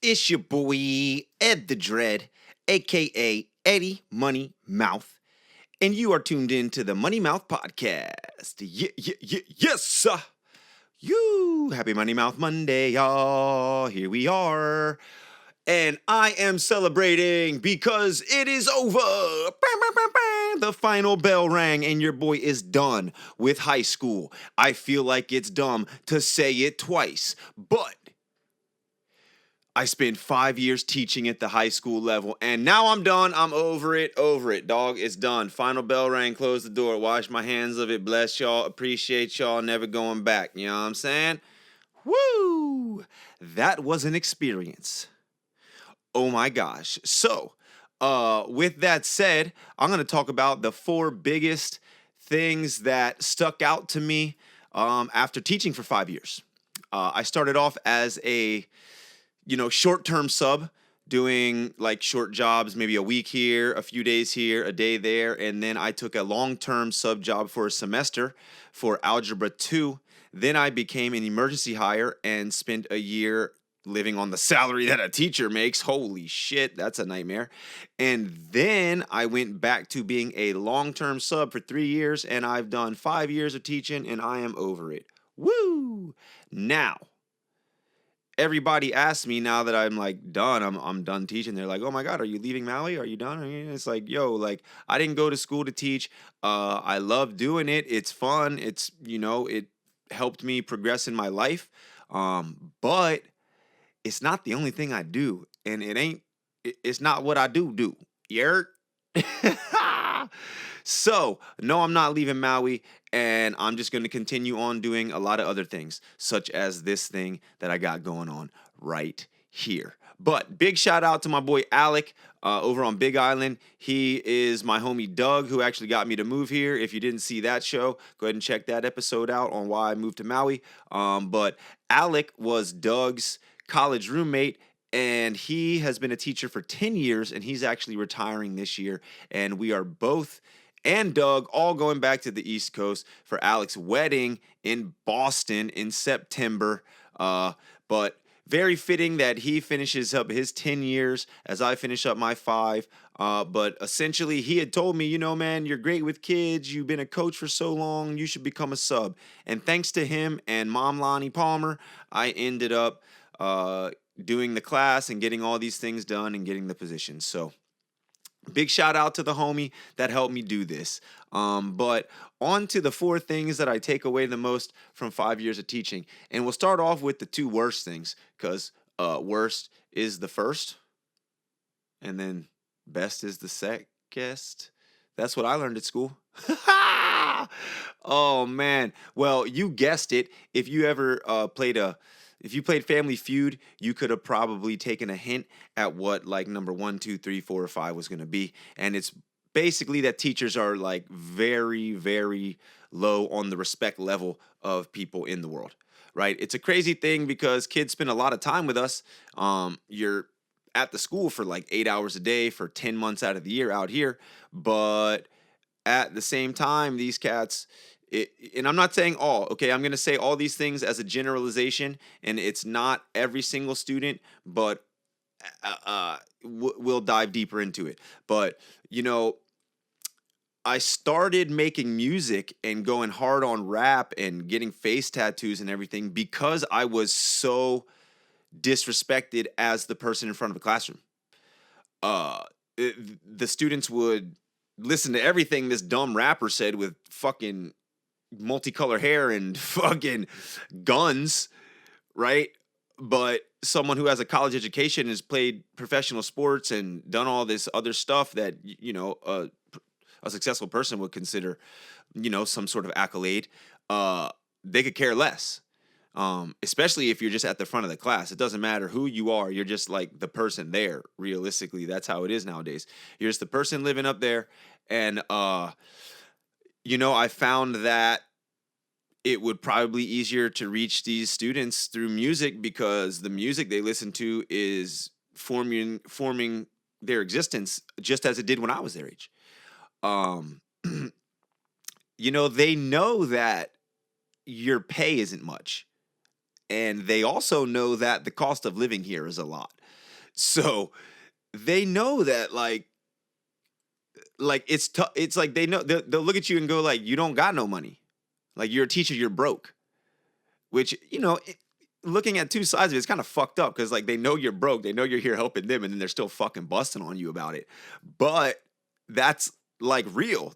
It's your boy, Ed the Dread, aka Eddie Money Mouth, and you are tuned in to the Money Mouth Podcast. Yes, sir. You happy Money Mouth Monday, y'all. Here we are. And I am celebrating because it is over. Bam, bam, bam, bam. The final bell rang, and your boy is done with high school. I feel like it's dumb to say it twice, but I spent 5 years teaching at the high school level, and now I'm done. I'm over it, dog. It's done. Final bell rang, close the door, wash my hands of it, bless y'all, appreciate y'all, never going back. You know what I'm saying? Woo! That was an experience. Oh my gosh. So, with that said, I'm going to talk about the four biggest things that stuck out to me after teaching for 5 years. I started off as a short-term sub, doing like short jobs, maybe a week here, a few days here, a day there. And then I took a long-term sub job for a semester for Algebra 2. Then I became an emergency hire and spent a year living on the salary that a teacher makes. Holy shit, that's a nightmare. And then I went back to being a long-term sub for 3 years, and I've done 5 years of teaching, and I am over it. Woo! Now, everybody asks me now that I'm like done, I'm done teaching. They're like, "Oh my God, are you leaving Maui? Are you done?" It's like, yo, like I didn't go to school to teach. I love doing it. It's fun. It helped me progress in my life. But it's not the only thing I do, and it's not what I do. You heard? So, no, I'm not leaving Maui, and I'm just going to continue on doing a lot of other things, such as this thing that I got going on right here. But big shout out to my boy Alec over on Big Island. He is my homie Doug, who actually got me to move here. If you didn't see that show, go ahead and check that episode out on why I moved to Maui. But Alec was Doug's college roommate, and he has been a teacher for 10 years, and he's actually retiring this year. And we are both, and Doug, all going back to the East Coast for Alec's wedding in Boston in September. But very fitting that he finishes up his 10 years as I finish up my 5. But essentially, he had told me, man, you're great with kids. You've been a coach for so long. You should become a sub. And thanks to him and Mom Lonnie Palmer, I ended up doing the class and getting all these things done and getting the position. So big shout out to the homie that helped me do this. But on to the 4 things that I take away the most from 5 years of teaching. And we'll start off with the 2 worst things, because worst is the first, and then best is the second. That's what I learned at school. Oh, man. Well, you guessed it. If you ever if you played Family Feud, you could have probably taken a hint at what like number 1, 2, 3, 4, or 5 was going to be. And it's basically that teachers are like very, very low on the respect level of people in the world, right? It's a crazy thing because kids spend a lot of time with us. You're at the school for like 8 hours a day for 10 months out of the year out here. But at the same time, these cats, and I'm not saying all, okay? I'm going to say all these things as a generalization, and it's not every single student, but we'll dive deeper into it. But, I started making music and going hard on rap and getting face tattoos and everything because I was so disrespected as the person in front of the classroom. The students would listen to everything this dumb rapper said with fucking multicolored hair and fucking guns, right? But someone who has a college education, has played professional sports and done all this other stuff that a successful person would consider some sort of accolade, they could care less. Especially if you're just at the front of the class. It doesn't matter who you are. You're just like the person there. Realistically, that's how it is nowadays. You're just the person living up there. And, I found that it would probably be easier to reach these students through music because the music they listen to is forming their existence just as it did when I was their age. They know that your pay isn't much. And they also know that the cost of living here is a lot. So they know that it's like they know they'll look at you and go like, you don't got no money. Like, you're a teacher, you're broke. Which, looking at two sides of it, it's kind of fucked up because like they know you're broke, they know you're here helping them, and then they're still fucking busting on you about it. But that's like real.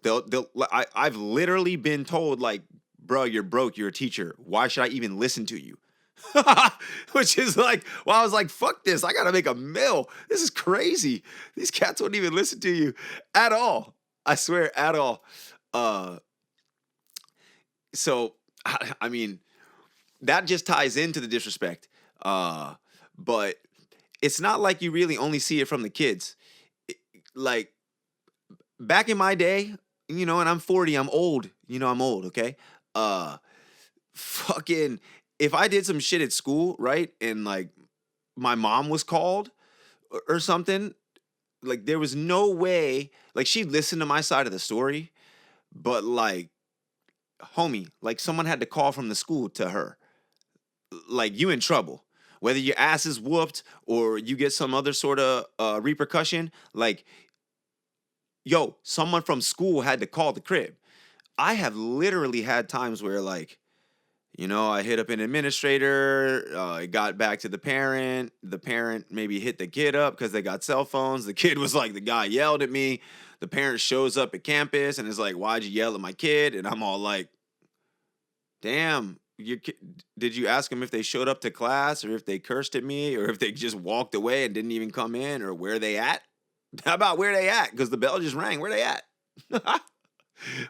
I've literally been told like, bro, you're broke, you're a teacher. Why should I even listen to you? Which is like, well, I was like, fuck this. I gotta make a mill. This is crazy. These cats won't even listen to you at all. I swear, at all. Uh, so I mean, that just ties into the disrespect. But it's not like you really only see it from the kids. It- like back in my day, and I'm 40, I'm old. I'm old, okay? Uh fucking if I did some shit at school, right? And like my mom was called or something, like there was no way like she'd listen to my side of the story, but like homie, like someone had to call from the school to her. Like you in trouble. Whether your ass is whooped or you get some other sort of repercussion, like yo, someone from school had to call the crib. I have literally had times where like, I hit up an administrator, it got back to the parent. The parent maybe hit the kid up because they got cell phones. The kid was like, the guy yelled at me. The parent shows up at campus and is like, why'd you yell at my kid? And I'm all like, damn, did you ask them if they showed up to class or if they cursed at me or if they just walked away and didn't even come in or where they at? How about where they at? Because the bell just rang. Where they at?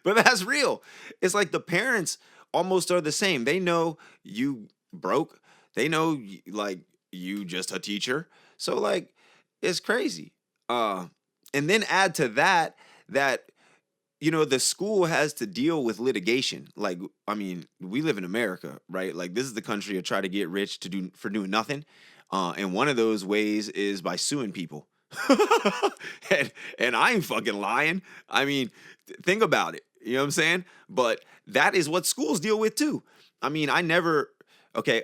But that's real. It's like the parents almost are the same. They know you broke. They know like you just a teacher. So like it's crazy. Uh and then add to that the school has to deal with litigation. Like I mean, we live in America, right? Like this is the country to try to get rich for doing nothing. And one of those ways is by suing people. and I ain't fucking lying. I mean, think about it. You know what I'm saying? But that is what schools deal with too. I mean, okay,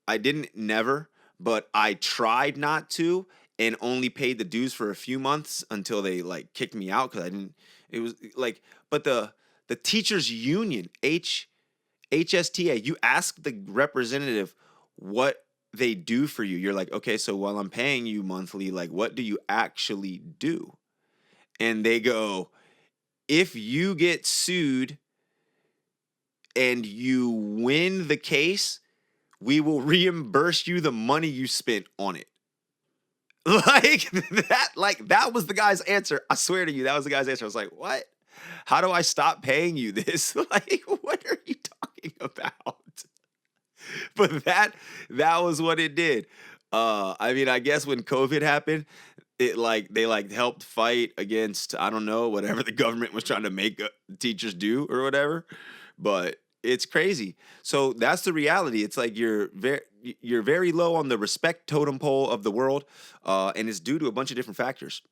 I didn't never, but I tried not to and only paid the dues for a few months until they like kicked me out because I didn't. It was like, but the teachers union HSTA, you ask the representative what they do for you. You're like, okay, so while I'm paying you monthly, like, what do you actually do? And they go, if you get sued and you win the case, we will reimburse you the money you spent on it. That was the guy's answer. I swear to you, that was the guy's answer. I was like, what? How do I stop paying you this? Like, what are you talking about? But that was what it did. I mean, I guess when COVID happened, it like they like helped fight against I don't know whatever the government was trying to make teachers do or whatever. But it's crazy. So that's the reality. It's like you're very low on the respect totem pole of the world, and it's due to a bunch of different factors.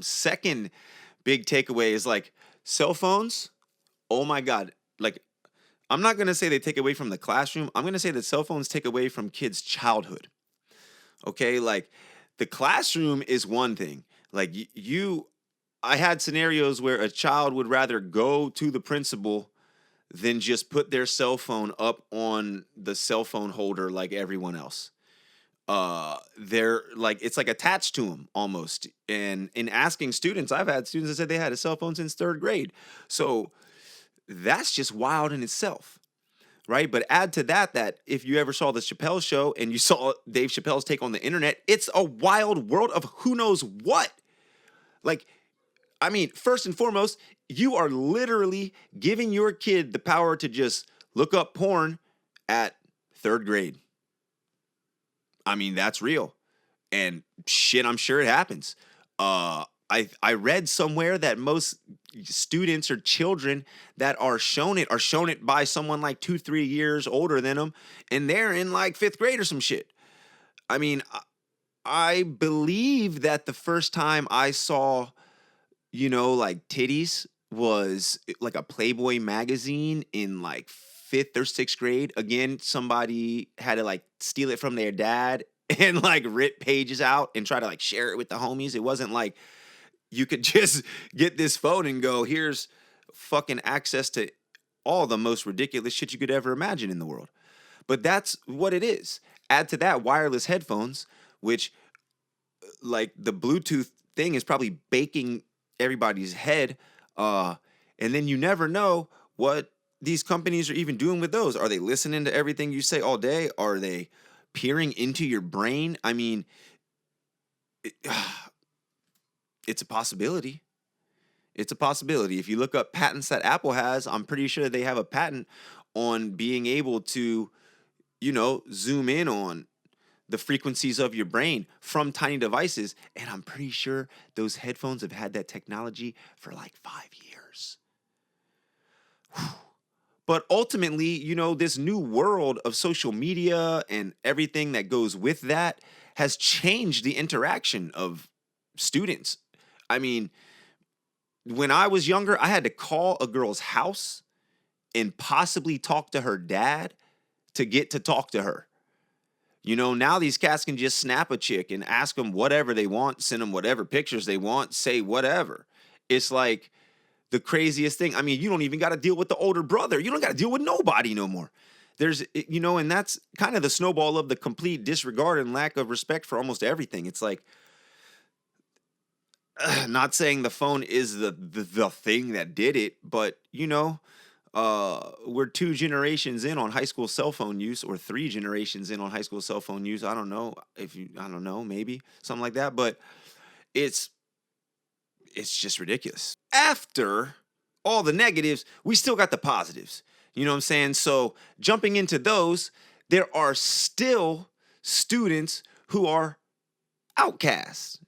Second big takeaway is like cell phones. Oh my god! Like I'm not gonna say they take away from the classroom. I'm gonna say that cell phones take away from kids' childhood. Okay, like the classroom is one thing. Like I had scenarios where a child would rather go to the principal than just put their cell phone up on the cell phone holder like everyone else. They're like it's like attached to them almost. And in asking students, I've had students that said they had a cell phone since third grade. So that's just wild in itself. Right. But add to that if you ever saw the Chappelle show and you saw Dave Chappelle's take on the internet, it's a wild world of who knows what. Like, I mean, first and foremost, you are literally giving your kid the power to just look up porn at third grade. I mean, that's real. And shit, I'm sure it happens. I read somewhere that most students or children that are shown it by someone like 2-3 years older than them, and they're in like fifth grade or some shit. I mean, I believe that the first time I saw, like titties was like a Playboy magazine in like fifth or sixth grade, again, somebody had to like steal it from their dad and like rip pages out and try to like share it with the homies. It wasn't like you could just get this phone and go, here's fucking access to all the most ridiculous shit you could ever imagine in the world. But that's what it is. Add to that wireless headphones, which like the Bluetooth thing is probably baking everybody's head. And then you never know what these companies are even doing with those. Are they listening to everything you say all day? Are they peering into your brain? I mean, it, it's a possibility. It's a possibility. If you look up patents that Apple has, I'm pretty sure they have a patent on being able to, zoom in on the frequencies of your brain from tiny devices. And I'm pretty sure those headphones have had that technology for like 5 years. Whew. But ultimately, this new world of social media and everything that goes with that has changed the interaction of students. I mean, when I was younger, I had to call a girl's house and possibly talk to her dad to get to talk to her. Now these cats can just snap a chick and ask them whatever they want, send them whatever pictures they want, say whatever. It's like the craziest thing. I mean, you don't even got to deal with the older brother. You don't got to deal with nobody no more. And that's kind of the snowball of the complete disregard and lack of respect for almost everything. It's like, not saying the phone is the thing that did it, but we're 2 generations in on high school cell phone use, or 3 generations in on high school cell phone use. I don't know, maybe something like that, but it's just ridiculous. After all the negatives, we still got the positives. You know what I'm saying? So jumping into those, there are still students who are outcasts.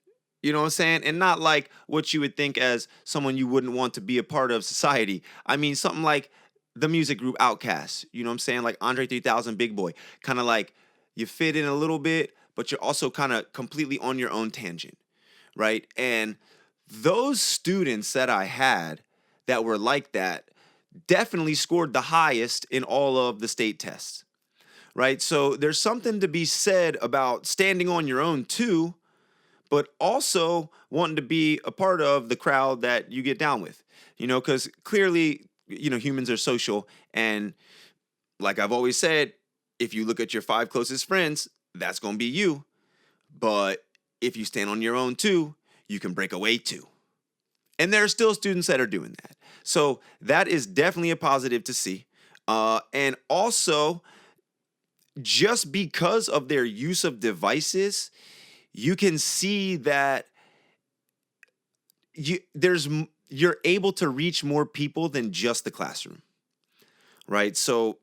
You know what I'm saying? And not like what you would think as someone you wouldn't want to be a part of society. I mean, something like the music group Outkasts. You know what I'm saying? Like Andre 3000, Big Boy. Kind of like you fit in a little bit, but you're also kind of completely on your own tangent, right? And those students that I had that were like that definitely scored the highest in all of the state tests, right? So there's something to be said about standing on your own too, but also wanting to be a part of the crowd that you get down with, because clearly, humans are social. And like I've always said, if you look at your 5 closest friends, that's going to be you. But if you stand on your own too, you can break away too. And there are still students that are doing that. So that is definitely a positive to see. And also, just because of their use of devices, you can see that you're able to reach more people than just the classroom, right? So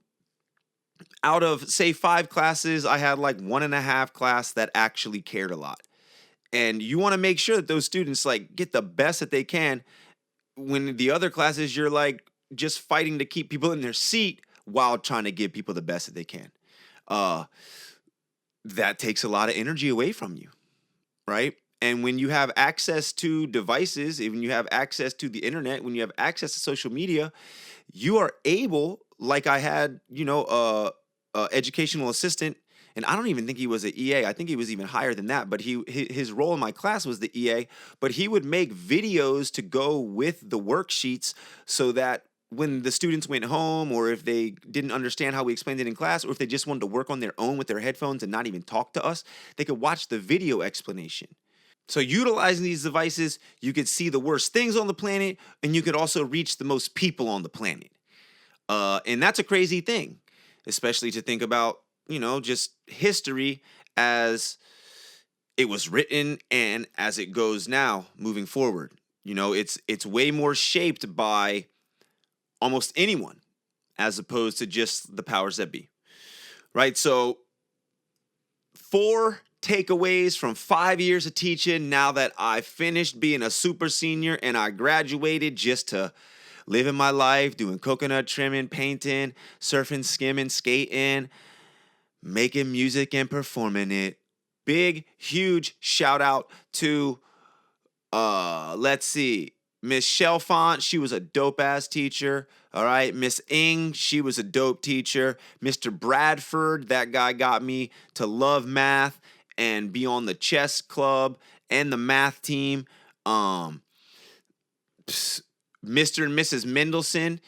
out of, say, 5 classes, I had like 1.5 class that actually cared a lot. And you want to make sure that those students like get the best that they can, when the other classes you're like just fighting to keep people in their seat while trying to give people the best that they can. That takes a lot of energy away from you, right? And when you have access to devices, when you have access to the internet, when you have access to social media, you are able, like I had, educational assistant, and I don't even think he was an EA. I think he was even higher than that. But his role in my class was the EA. But he would make videos to go with the worksheets so that when the students went home, or if they didn't understand how we explained it in class, or if they just wanted to work on their own with their headphones and not even talk to us, they could watch the video explanation. So utilizing these devices, you could see the worst things on the planet, and you could also reach the most people on the planet. And that's a crazy thing, especially to think about, just history as it was written and as it goes now moving forward. It's way more shaped by almost anyone as opposed to just the powers that be, right? So 4 takeaways from 5 years of teaching now that I finished being a super senior and I graduated just to living my life, doing coconut trimming, painting, surfing, skimming, skating, making music and performing it. Big, huge shout out to, let's see, Miss Chalfont, she was a dope ass teacher. All right. Miss Ing, she was a dope teacher. Mr. Bradford, that guy got me to love math and be on the chess club and the math team. Um, Mr. and Mrs. Mendelson,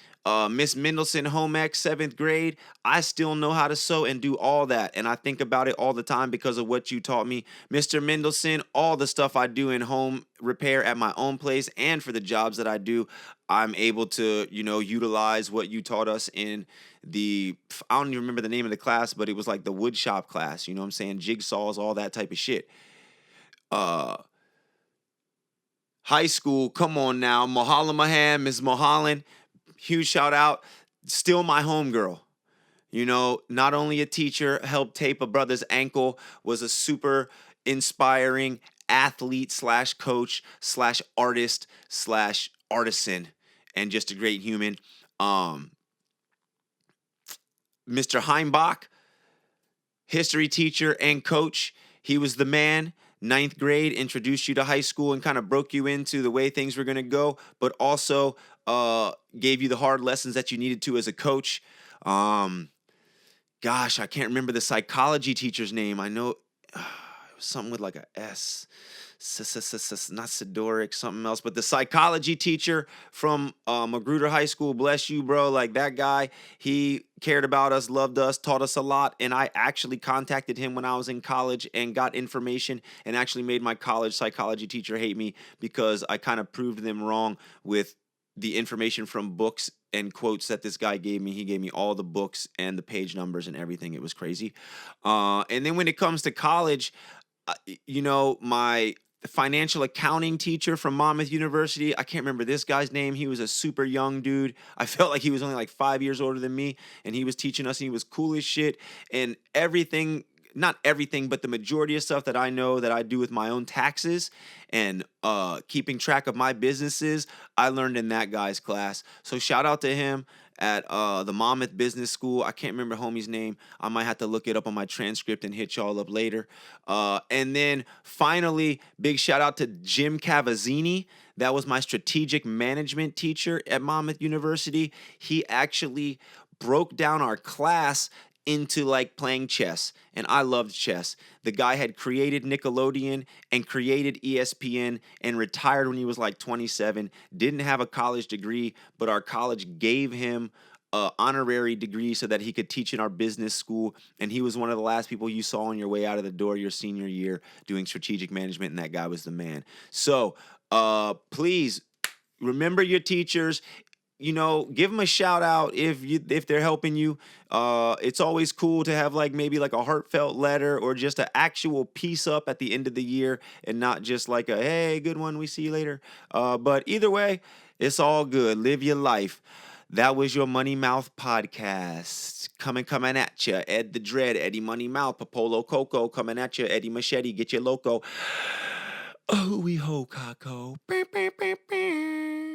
Miss Mendelson, home ec, seventh grade. I still know how to sew and do all that. And I think about it all the time because of what you taught me. Mr. Mendelson, all the stuff I do in home repair at my own place and for the jobs that I do, I'm able to, utilize what you taught us in I don't even remember the name of the class, but it was like the wood shop class. You know what I'm saying? Jigsaws, all that type of shit. Uh, High school, come on now. Mahala Mahan, Ms. Mulholland, huge shout out. Still my homegirl. Not only a teacher, helped tape a brother's ankle, was a super inspiring athlete slash coach slash artist slash artisan, and just a great human. Mr. Heimbach, history teacher and coach. He was the man. Ninth grade, introduced you to high school and kind of broke you into the way things were going to go, but also gave you the hard lessons that you needed to as a coach. Gosh, I can't remember the psychology teacher's name. I know it was something with like a S. Not Sidoric, something else, but the psychology teacher from Magruder High School, bless you, bro. Like that guy, he cared about us, loved us, taught us a lot. And I actually contacted him when I was in college and got information and actually made my college psychology teacher hate me because I kind of proved them wrong with the information from books and quotes that this guy gave me. He gave me all the books and the page numbers and everything. It was crazy. And then when it comes to college, my financial accounting teacher from Monmouth University, I can't remember this guy's name. He was a super young dude. I felt like he was only like 5 years older than me, and he was teaching us, and he was cool as shit. And everything, not everything, but the majority of stuff that I know that I do with my own taxes and keeping track of my businesses, I learned in that guy's class. So shout out to him at the Monmouth Business School. I can't remember homie's name. I might have to look it up on my transcript and hit y'all up later. And then finally, big shout out to Jim Cavazzini. That was my strategic management teacher at Monmouth University. He actually broke down our class into like playing chess, and I loved chess. The guy had created Nickelodeon and created ESPN and retired when he was like 27, didn't have a college degree, but our college gave him an honorary degree so that he could teach in our business school, and he was one of the last people you saw on your way out of the door your senior year doing strategic management, and that guy was the man. So please remember your teachers. Give them a shout out if they're helping you. It's always cool to have like maybe like a heartfelt letter or just an actual piece up at the end of the year and not just like a, hey, good one, we see you later. But either way, it's all good. Live your life. That was your Money Mouth podcast. Coming at you. Ed the Dread, Eddie Money Mouth, Popolo Coco coming at you. Eddie Machete, get your loco. Oh, we ho, Kako.